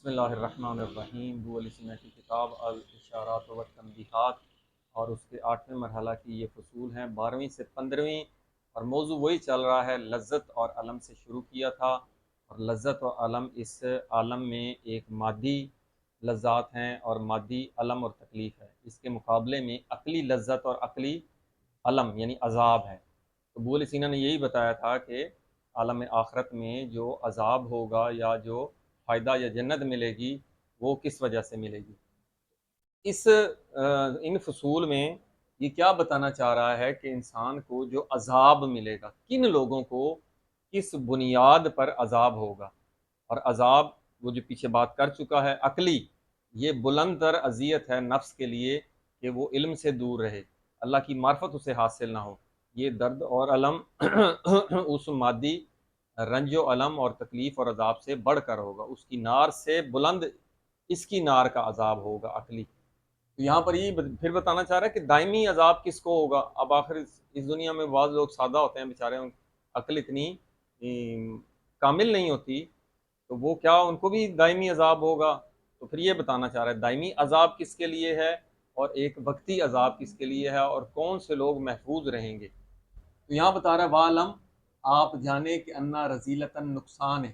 بسم اللہ الرحمن الرحیم۔ ابو علی سینا کی کتاب الاشارات و تنبیہات اور اس کے 8ویں مرحلہ کی یہ فصول ہیں، 12ویں سے 15ویں، اور موضوع وہی چل رہا ہے۔ لذت اور علم سے شروع کیا تھا، اور لذت اور علم اس عالم میں ایک مادی لذات ہیں اور مادی علم اور تکلیف ہے۔ اس کے مقابلے میں عقلی لذت اور عقلی علم یعنی عذاب ہے۔ تو ابو علی سینا نے یہی بتایا تھا کہ عالم آخرت میں جو عذاب ہوگا یا جو فائدہ یا جنت ملے گی وہ کس وجہ سے ملے گی۔ ان فصول میں یہ کیا بتانا چاہ رہا ہے کہ انسان کو جو عذاب ملے گا، کن لوگوں کو کس بنیاد پر عذاب ہوگا۔ اور عذاب وہ جو پیچھے بات کر چکا ہے، عقلی، یہ بلند تر اذیت ہے نفس کے لیے کہ وہ علم سے دور رہے، اللہ کی معرفت اسے حاصل نہ ہو۔ یہ درد اور علم اس مادی رنج و علم اور تکلیف اور عذاب سے بڑھ کر ہوگا، اس کی نار سے بلند اس کی نار کا عذاب ہوگا عقلی۔ تو یہاں پر یہ پھر بتانا چاہ رہا ہے کہ دائمی عذاب کس کو ہوگا۔ اب آخر اس دنیا میں بعض لوگ سادہ ہوتے ہیں بیچارے، عقل اتنی کامل نہیں ہوتی، تو وہ کیا ان کو بھی دائمی عذاب ہوگا؟ تو پھر یہ بتانا چاہ رہا ہے دائمی عذاب کس کے لیے ہے اور ایک وقتی عذاب کس کے لیے ہے، اور کون سے لوگ محفوظ رہیں گے۔ تو یہاں بتا رہا ہے وَعْلَمْ، آپ جانے کہ انا رذیلتاً نقصان ہے،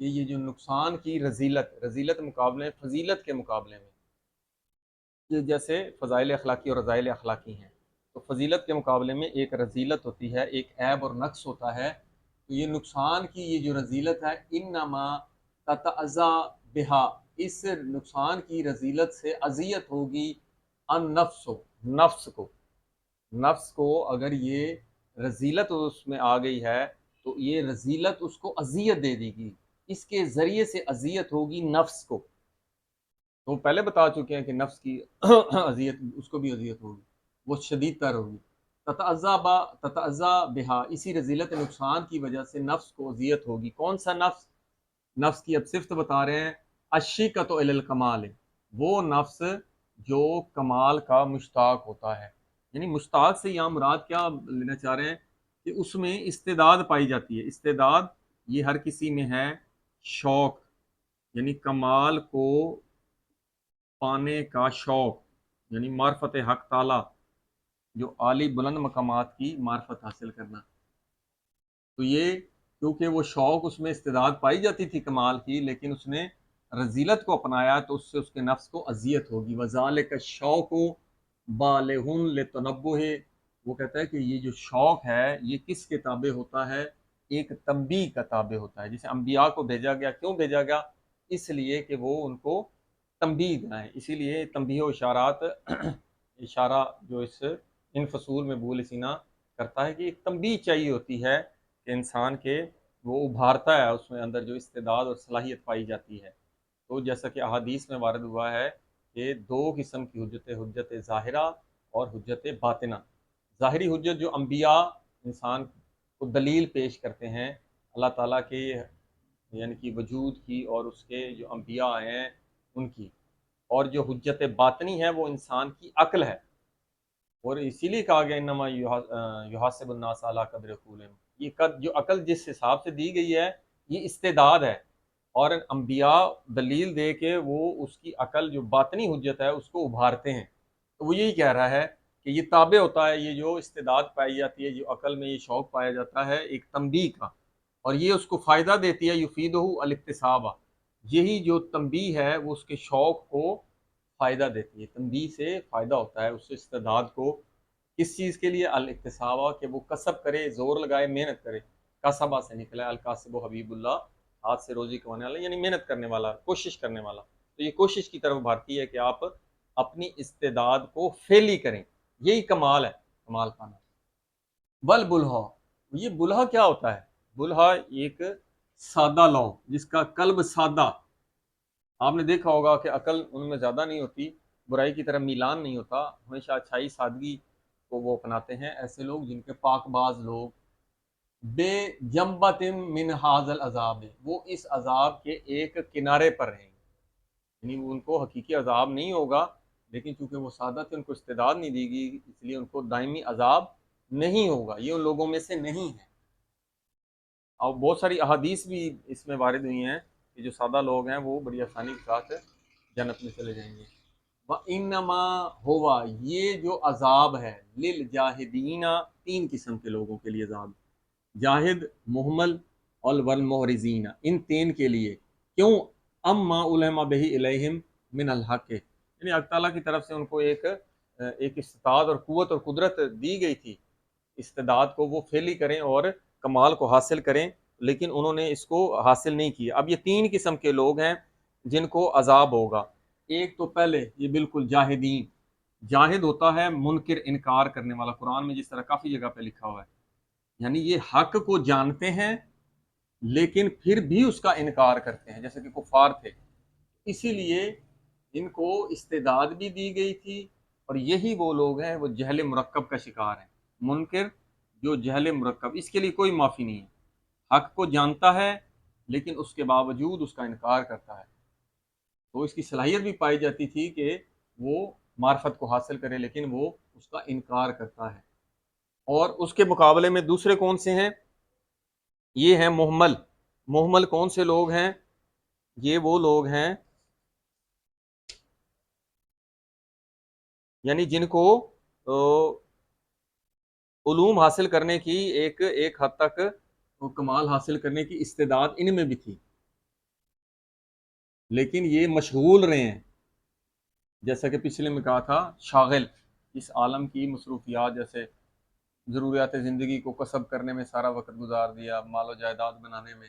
کہ یہ جو نقصان کی رذیلت مقابلے فضیلت کے مقابلے میں، یہ جیسے فضائل اخلاقی اور رذائل اخلاقی ہیں، تو فضیلت کے مقابلے میں ایک رذیلت ہوتی ہے، ایک عیب اور نقص ہوتا ہے۔ تو یہ نقصان کی یہ جو رذیلت ہے، انما تتعزا بہا، اس نقصان کی رذیلت سے اذیت ہوگی النفس، نفس کو اگر یہ رذیلت اس میں آ گئی ہے تو یہ رذیلت اس کو اذیت دے دی گی، اس کے ذریعے سے اذیت ہوگی نفس کو۔ تو پہلے بتا چکے ہیں کہ نفس کی اذیت اس کو بھی اذیت ہوگی، وہ شدید تر ہوگی۔ تتعزا بہا، اسی رذیلت نقصان کی وجہ سے نفس کو اذیت ہوگی۔ کون سا نفس؟ نفس کی اب صفت بتا رہے ہیں، الشیقۃ الی الکمال، وہ نفس جو کمال کا مشتاق ہوتا ہے۔ یعنی مشتاق سے یہاں مراد کیا لینا چاہ رہے ہیں کہ اس میں استعداد پائی جاتی ہے۔ استعداد یہ ہر کسی میں ہے، شوق یعنی کمال کو پانے کا شوق، یعنی معرفت حق تعالی، جو عالی بلند مقامات کی معرفت حاصل کرنا۔ تو یہ کیونکہ وہ شوق اس میں استعداد پائی جاتی تھی کمال کی، لیکن اس نے رذیلت کو اپنایا تو اس سے اس کے نفس کو اذیت ہوگی۔ وذالک الشوق بالغ لتنبہ، وہ کہتا ہے کہ یہ جو شوق ہے یہ کس کے تابع ہوتا ہے؟ ایک تنبیہ کا تابع ہوتا ہے۔ جسے انبیاء کو بھیجا گیا، کیوں بھیجا گیا؟ اس لیے کہ وہ ان کو تنبیہ دلائیں۔ اسی لیے تنبیہ و اشارات، اشارہ جو ان فصول میں ابو علی سینا کرتا ہے کہ ایک تنبیہ چاہیے ہوتی ہے کہ انسان کے وہ ابھارتا ہے اس میں اندر جو استعداد اور صلاحیت پائی جاتی ہے۔ تو جیسا کہ احادیث میں وارد ہوا ہے کہ دو قسم کی حجت ظاہرہ اور حجت باطنہ۔ ظاہری حجت جو انبیاء انسان کو دلیل پیش کرتے ہیں اللہ تعالیٰ کے یعنی کہ وجود کی اور اس کے جو انبیاء ہیں ان کی، اور جو حجت باطنی ہے وہ انسان کی عقل ہے۔ اور اسی لیے کہا گیا انما یحاسب الناس علی قدر عقولہم، یہ جو عقل جس حساب سے دی گئی ہے یہ استعداد ہے، اور انبیاء دلیل دے کے وہ اس کی عقل جو باطنی حجت ہے اس کو ابھارتے ہیں۔ تو وہ یہی کہہ رہا ہے کہ یہ تابع ہوتا ہے، یہ جو استعداد پائی جاتی ہے، جو عقل میں یہ شوق پایا جاتا ہے ایک تنبیہ کا، اور یہ اس کو فائدہ دیتی ہے، یفیدہ الاکتساب، یہی جو تنبیہ ہے وہ اس کے شوق کو فائدہ دیتی ہے۔ تنبیہ سے فائدہ ہوتا ہے اس استعداد کو، کس چیز کے لیے؟ الاکتسابہ، کہ وہ کسب کرے، زور لگائے، محنت کرے۔ کسبہ سے نکلا ہے، الکاسب و حبیب اللہ، ہاتھ سے روزی کمانے والا یعنی محنت کرنے والا، کوشش کرنے والا۔ تو یہ کوشش کی طرف بھارتی ہے کہ آپ اپنی استعداد کو فعلی کریں، یہی کمال ہے، کمال پانا۔ والبلہا، یہ بلہا کیا ہوتا ہے؟ بلہا ایک سادہ لو، جس کا قلب سادہ۔ آپ نے دیکھا ہوگا کہ عقل ان میں زیادہ نہیں ہوتی، برائی کی طرف میلان نہیں ہوتا، ہمیشہ اچھائی سادگی کو وہ اپناتے ہیں۔ ایسے لوگ جن کے پاک باز لوگ، بے جنبت من ھذا العذاب، وہ اس عذاب کے ایک کنارے پر رہیں گے، یعنی ان کو حقیقی عذاب نہیں ہوگا، لیکن چونکہ وہ سادہ تھے ان کو استعداد نہیں دی گئی، اس لیے ان کو دائمی عذاب نہیں ہوگا، یہ ان لوگوں میں سے نہیں ہے۔ اور بہت ساری احادیث بھی اس میں وارد ہوئی ہیں کہ جو سادہ لوگ ہیں وہ بڑی آسانی کے ساتھ جنت میں چلے جائیں گے۔ وَإِنَّمَا ہوا یہ جو عذاب ہے للجاہدین، تین قسم کے لوگوں کے لیے عذاب، جاہد، محمل اور والمحرزین، ان تین کے لیے۔ کیوں؟ اما علما بہی الیہم من الحق، یعنی اللہ تعالیٰ کی طرف سے ان کو ایک استطاعت اور قوت اور قدرت دی گئی تھی، استعداد کو وہ فعلی کریں اور کمال کو حاصل کریں، لیکن انہوں نے اس کو حاصل نہیں کیا۔ اب یہ تین قسم کے لوگ ہیں جن کو عذاب ہوگا۔ ایک تو پہلے یہ بالکل جاہدین، جاہد ہوتا ہے منکر، انکار کرنے والا، قرآن میں جس طرح کافی جگہ پہ لکھا ہوا ہے، یعنی یہ حق کو جانتے ہیں لیکن پھر بھی اس کا انکار کرتے ہیں، جیسے کہ کفار تھے، اسی لیے ان کو استعداد بھی دی گئی تھی، اور یہی وہ لوگ ہیں وہ جہل مرکب کا شکار ہیں، منکر جو جہل مرکب، اس کے لیے کوئی معافی نہیں ہے، حق کو جانتا ہے لیکن اس کے باوجود اس کا انکار کرتا ہے، تو اس کی صلاحیت بھی پائی جاتی تھی کہ وہ معرفت کو حاصل کرے لیکن وہ اس کا انکار کرتا ہے۔ اور اس کے مقابلے میں دوسرے کون سے ہیں؟ یہ ہیں محمل۔ محمل کون سے لوگ ہیں؟ یہ وہ لوگ ہیں یعنی جن کو علوم حاصل کرنے کی ایک حد تک کمال حاصل کرنے کی استعداد ان میں بھی تھی، لیکن یہ مشغول رہے ہیں، جیسا کہ پچھلے میں کہا تھا، شاغل، اس عالم کی مصروفیات، جیسے ضروریات زندگی کو کسب کرنے میں سارا وقت گزار دیا، مال و جائیداد بنانے میں،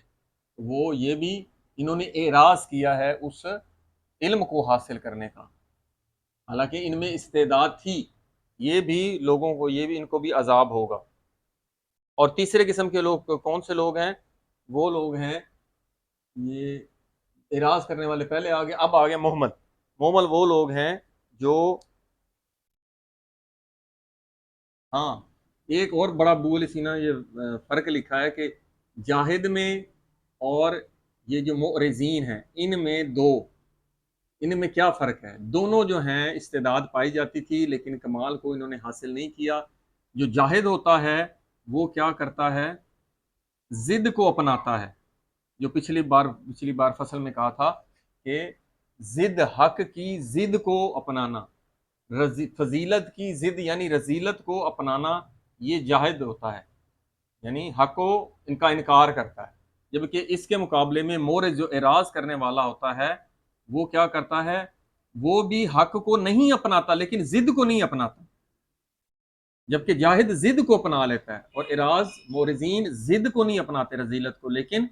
وہ یہ بھی انہوں نے اعراض کیا ہے اس علم کو حاصل کرنے کا، حالانکہ ان میں استعداد تھی، یہ بھی لوگوں کو، یہ بھی ان کو بھی عذاب ہوگا۔ اور تیسرے قسم کے لوگ کون سے لوگ ہیں؟ وہ لوگ ہیں، یہ اعراض کرنے والے پہلے آگے، اب آگے محمد۔ محمد وہ لوگ ہیں جو، ہاں ایک اور بڑا بول سینا یہ فرق لکھا ہے کہ جاہد میں اور یہ جو معرضین ہیں ان میں کیا فرق ہے؟ دونوں جو ہیں استعداد پائی جاتی تھی لیکن کمال کو انہوں نے حاصل نہیں کیا۔ جو جاہد ہوتا ہے وہ کیا کرتا ہے؟ ضد کو اپناتا ہے، جو پچھلی بار فصل میں کہا تھا کہ ضد، حق کی ضد کو اپنانا، فضیلت کی ضد یعنی رذیلت کو اپنانا، یہ جاہد ہوتا ہے، یعنی حق کو ان کا انکار کرتا ہے۔ جبکہ اس کے مقابلے میں مورز جو اعراض کرنے والا ہوتا ہے وہ کیا کرتا ہے؟ وہ بھی حق کو نہیں اپناتا لیکن ضد کو نہیں اپناتا، جبکہ جاہد ضد کو اپنا لیتا ہے، اور اعراض مورزین ضد کو نہیں اپناتے، رذیلت کو، لیکن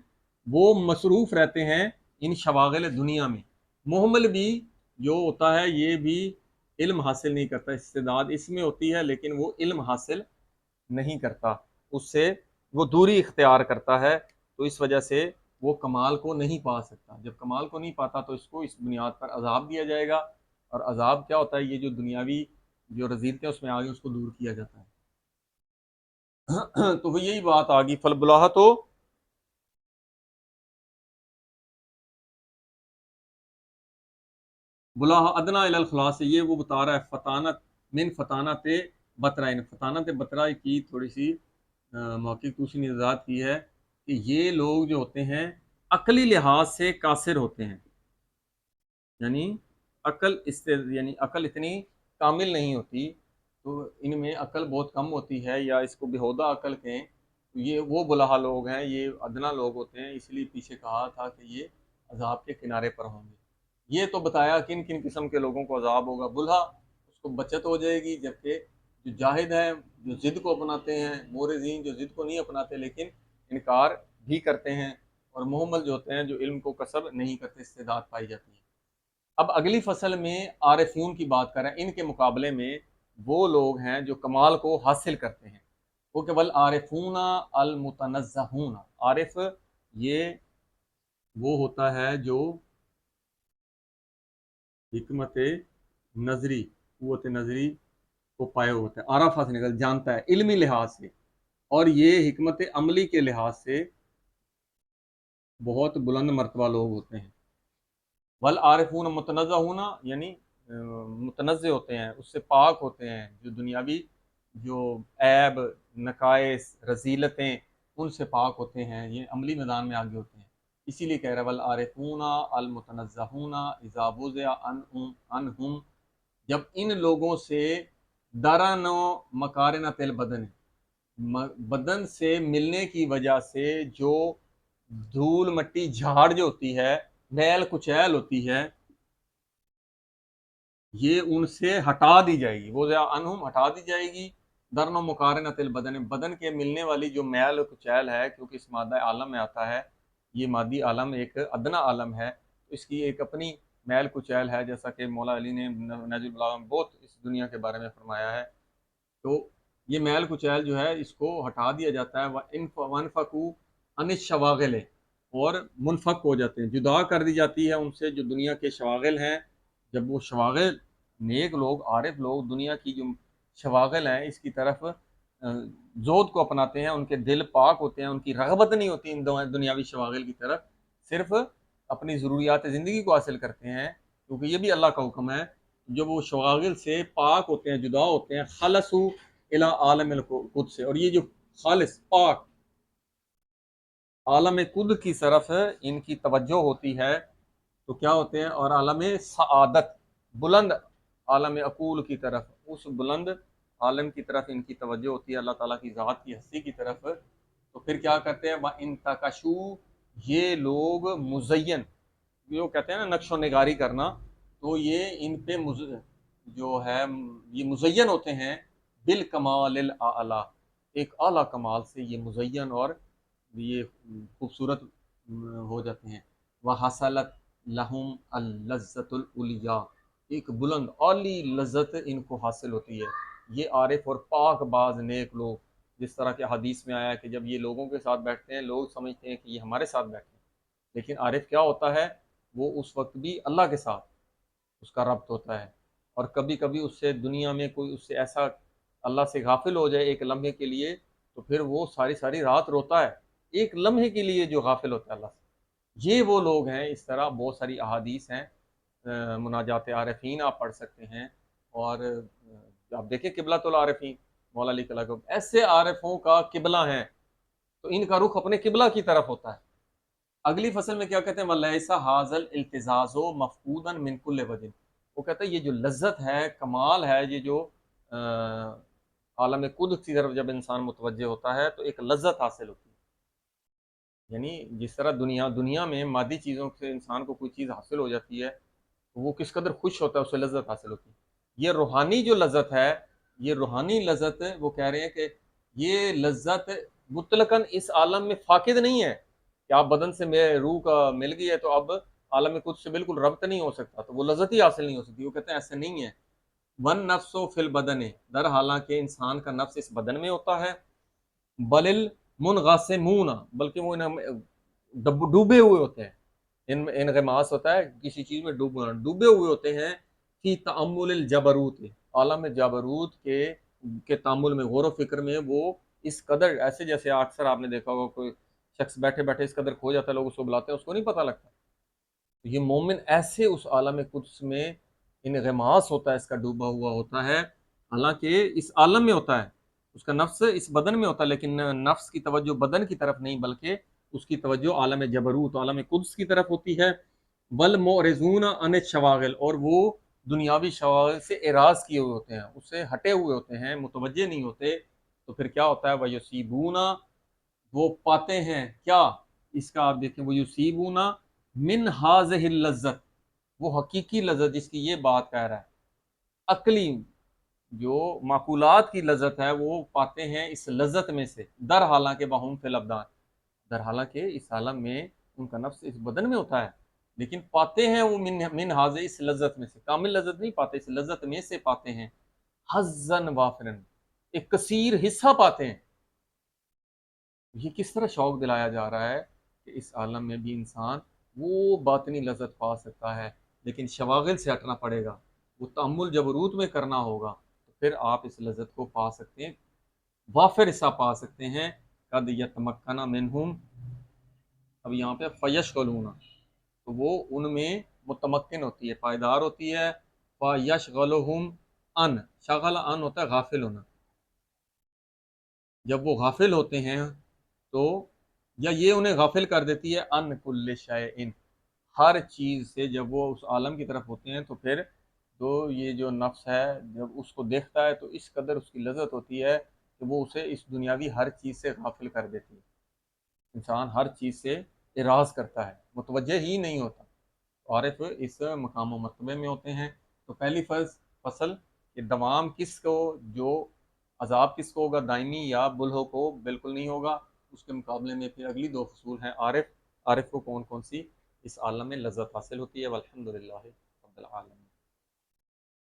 وہ مصروف رہتے ہیں ان شواغل دنیا میں۔ محمل بھی جو ہوتا ہے یہ بھی علم حاصل نہیں کرتا، استعداد اس میں ہوتی ہے لیکن وہ علم حاصل نہیں کرتا، اس سے وہ دوری اختیار کرتا ہے، تو اس وجہ سے وہ کمال کو نہیں پا سکتا۔ جب کمال کو نہیں پاتا تو اس کو اس بنیاد پر عذاب دیا جائے گا، اور عذاب کیا ہوتا ہے؟ یہ جو دنیاوی جو رذیلتیں اس میں آگئی اس کو دور کیا جاتا ہے۔ تو وہ یہی بات آگئی، فالبلاہ تو بلاہ ادنا الی الخلاص، یہ وہ بتا رہا ہے فطانت من فطانت بطرائن، فطانت بطرہ کی تھوڑی سی محقق توسی نے وضاحت کی ہے کہ یہ لوگ جو ہوتے ہیں عقلی لحاظ سے قاصر ہوتے ہیں، یعنی یعنی عقل اتنی کامل نہیں ہوتی، تو ان میں عقل بہت کم ہوتی ہے، یا اس کو بےہودہ عقل کہیں، تو یہ وہ بلہا لوگ ہیں، یہ ادنا لوگ ہوتے ہیں، اس لیے پیچھے کہا تھا کہ یہ عذاب کے کنارے پر ہوں گے۔ یہ تو بتایا کن کن قسم کے لوگوں کو عذاب ہوگا۔ بلہا اس کو بچت ہو جائے گی، جبکہ جو جاہد ہیں جو ضد کو اپناتے ہیں، مورزین جو ضد کو نہیں اپناتے لیکن انکار بھی کرتے ہیں، اور محمل جو ہوتے ہیں جو علم کو کسب نہیں کرتے، استعداد پائی جاتی ہے۔ اب اگلی فصل میں عارفون کی بات کر رہے ہیں، ان کے مقابلے میں وہ لوگ ہیں جو کمال کو حاصل کرتے ہیں، وہ کہ والعارفون المتنزہون، عارف یہ وہ ہوتا ہے جو حکمت نظری، قوت نظری کو پائے ہوتا ہے، عرفہ سے نکل جانتا ہے علمی لحاظ سے، اور یہ حکمت عملی کے لحاظ سے بہت بلند مرتبہ لوگ ہوتے ہیں۔ والعارفون متنزہون یعنی متنزہ ہوتے ہیں، اس سے پاک ہوتے ہیں، جو دنیاوی جو عیب، نقائص، رذیلتیں، ان سے پاک ہوتے ہیں، یہ عملی میدان میں آگے ہوتے ہیں۔ اسی لیے کہہ رہا ہے والعارفون المتنزہون اذا وضع عنہم، جب ان لوگوں سے درن و مکارنۃ البدن، بدن سے ملنے کی وجہ سے جو دھول مٹی جھاڑ جو ہوتی ہے، میل کچیل ہوتی ہے، یہ ان سے ہٹا دی جائے گی، وہ انہم ہٹا دی جائے گی، درن و مقارنۃ البدن، بدن کے ملنے والی جو میل و کچیل ہے، کیونکہ اس مادہ عالم میں آتا ہے، یہ مادی عالم ایک ادنا عالم ہے، اس کی ایک اپنی میل کچیل ہے، جیسا کہ مولا علی نے نہج البلاغہ میں بہت اس دنیا کے بارے میں فرمایا ہے۔ تو یہ میل کچیل جو ہے اس کو ہٹا دیا جاتا ہے، وَانفَقُوا عَنِ الشَّوَاغِلِ، اور منفق ہو جاتے ہیں، جدا کر دی جاتی ہے ان سے جو دنیا کے شواغل ہیں۔ جب وہ شواغل، نیک لوگ، عارف لوگ دنیا کی جو شواغل ہیں اس کی طرف زود کو اپناتے ہیں، ان کے دل پاک ہوتے ہیں، ان کی رغبت نہیں ہوتی ان دنیاوی شواغل کی طرف، صرف اپنی ضروریات زندگی کو حاصل کرتے ہیں، کیونکہ یہ بھی اللہ کا حکم ہے، جب وہ شواغل سے پاک ہوتے ہیں، جدا ہوتے ہیں، خلصوا الی عالم القدس سے، اور یہ جو خالص پاک عالم قد کی طرف ان کی توجہ ہوتی ہے تو کیا ہوتے ہیں، اور عالم سعادت، بلند عالم عقول کی طرف، اس بلند عالم کی طرف ان کی توجہ ہوتی ہے، اللہ تعالیٰ کی ذات کی ہستی کی طرف، تو پھر کیا کرتے ہیں، وَإِن تَكَشُوا، یہ لوگ مزین، جو کہتے ہیں نا نقش و نگاری کرنا، تو یہ ان پہ جو ہے یہ مزین ہوتے ہیں بالکمال الاعلیٰ، ایک اعلیٰ کمال سے یہ مزین اور یہ خوبصورت ہو جاتے ہیں۔ وَحَصَلَتْ لَهُمْ اللَّذَّةُ الْعُلْيَا، ایک بلند عالی لذت ان کو حاصل ہوتی ہے۔ یہ عارف اور پاک باز نیک لوگ، جس طرح کہ حدیث میں آیا کہ جب یہ لوگوں کے ساتھ بیٹھتے ہیں، لوگ سمجھتے ہیں کہ یہ ہمارے ساتھ بیٹھے ہیں، لیکن عارف کیا ہوتا ہے، وہ اس وقت بھی اللہ کے ساتھ اس کا ربط ہوتا ہے، اور کبھی کبھی اس سے دنیا میں کوئی اس سے ایسا اللہ سے غافل ہو جائے ایک لمحے کے لیے، تو پھر وہ ساری ساری رات روتا ہے، ایک لمحے کے لیے جو غافل ہوتا ہے اللہ سے۔ یہ وہ لوگ ہیں، اس طرح بہت ساری احادیث ہیں، مناجات عارفین آپ پڑھ سکتے ہیں، اور آپ دیکھیں قبلۃ العارفین، مولا علی کلام کو ایسے عارفوں کا قبلہ ہیں، تو ان کا رخ اپنے قبلہ کی طرف ہوتا ہے۔ اگلی فصل میں کیا کہتے ہیں، وَلَيْسَ هَذَا الْالْتِزَازُ مَفْقُودًا مِنْ كُلِّ وَجْهٍ، وہ کہتے ہیں یہ جو لذت ہے، کمال ہے، یہ جو عالم قدس کی طرف جب انسان متوجہ ہوتا ہے تو ایک لذت حاصل ہوتی ہے، یعنی جس طرح دنیا میں مادی چیزوں سے انسان کو کوئی چیز حاصل ہو جاتی ہے تو وہ کس قدر خوش ہوتا ہے، اسے لذت حاصل ہوتی ہے۔ یہ روحانی جو لذت ہے، یہ روحانی لذت، وہ کہہ رہے ہیں کہ یہ لذت مطلقاً اس عالم میں فاقد نہیں ہے کہ آپ بدن سے روح کا مل گئی ہے تو اب عالم قدس سے بالکل ربط نہیں ہو سکتا، تو وہ لذت ہی حاصل نہیں ہو سکتی۔ وہ کہتے ہیں ایسے نہیں ہے، ون نفس فی البدن، در حالانکہ انسان کا نفس اس بدن میں ہوتا ہے، بل المنغصمون، بلکہ وہ ڈوبے ہوئے ہوتے ہیں، انغماس ہوتا ہے کسی چیز میں ڈوبے ہوئے ہوتے ہیں، فی تأمل الجبروت، عالم جبروت کے تأمل میں، غور و فکر میں، وہ اس قدر ایسے جیسے اکثر آپ نے دیکھا ہوگا کوئی شخص بیٹھے بیٹھے اس قدر کھو جاتا ہے، لوگ اس کو بلاتے ہیں، اس کو نہیں پتہ لگتا۔ یہ مومن ایسے اس عالم قدس میں انغماس ہوتا ہے، اس کا ڈوبا ہوا ہوتا ہے، حالانکہ اس عالم میں ہوتا ہے، اس کا نفس اس بدن میں ہوتا ہے، لیکن نفس کی توجہ بدن کی طرف نہیں، بلکہ اس کی توجہ عالم جبروت، عالم قدس کی طرف ہوتی ہے۔ والمعرضون عن الشواغل، اور وہ دنیاوی شواغل سے اعراض کیے ہوئے ہوتے ہیں، اس سے ہٹے ہوئے ہوتے ہیں، متوجہ نہیں ہوتے، تو پھر کیا ہوتا ہے، وَيُصِيبُونَ، وہ پاتے ہیں کیا، اس کا آپ دیکھیں، وَيُصِيبُونَ مِنْ هَذِهِ اللَّذَّةِ، وہ حقیقی لذت جس کی یہ بات کہہ رہا ہے، عقلی جو معقولات کی لذت ہے وہ پاتے ہیں اس لذت میں سے، در حالانکہ بہم فی الابدان، در حالانکہ اس عالم میں ان کا نفس اس بدن میں ہوتا ہے، لیکن پاتے ہیں وہ من حاضر، اس لذت میں سے، کامل لذت نہیں پاتے، اس لذت میں سے پاتے ہیں، حظً وافرن، ایک کثیر حصہ پاتے ہیں۔ یہ کس طرح شوق دلایا جا رہا ہے کہ اس عالم میں بھی انسان وہ باطنی لذت پا سکتا ہے، لیکن شواغل سے ہٹنا پڑے گا، وہ تأمل جبروت میں کرنا ہوگا، تو پھر آپ اس لذت کو پا سکتے ہیں، وافر حصہ پا سکتے ہیں۔ قد یتمکن منہم، اب یہاں پہ فیشغلون، تو وہ ان میں متمکن ہوتی ہے، پائیدار ہوتی ہے، فیشغلہم ان، شغل ان ہوتا ہے غافل ہونا، جب وہ غافل ہوتے ہیں تو یا یہ انہیں غافل کر دیتی ہے ان کل شیء، ہر چیز سے. جب وہ اس عالم کی طرف ہوتے ہیں تو پھر تو یہ جو نفس ہے جب اس کو دیکھتا ہے تو اس قدر اس کی لذت ہوتی ہے کہ وہ اسے اس دنیاوی ہر چیز سے غافل کر دیتی ہے. انسان ہر چیز سے اراض کرتا ہے، متوجہ ہی نہیں ہوتا. عارف اس مقام و مرتبے میں ہوتے ہیں. تو پہلی فصل کہ دوام کس کو، جو عذاب کس کو ہوگا، دائمی یا بلہوں کو بالکل نہیں ہوگا. اس کے مقابلے میں پھر اگلی دو فصول ہیں عارف. عارف کو کون کون سی اس عالم میں لذت حاصل ہوتی ہے. والحمد للہ رب العالمین.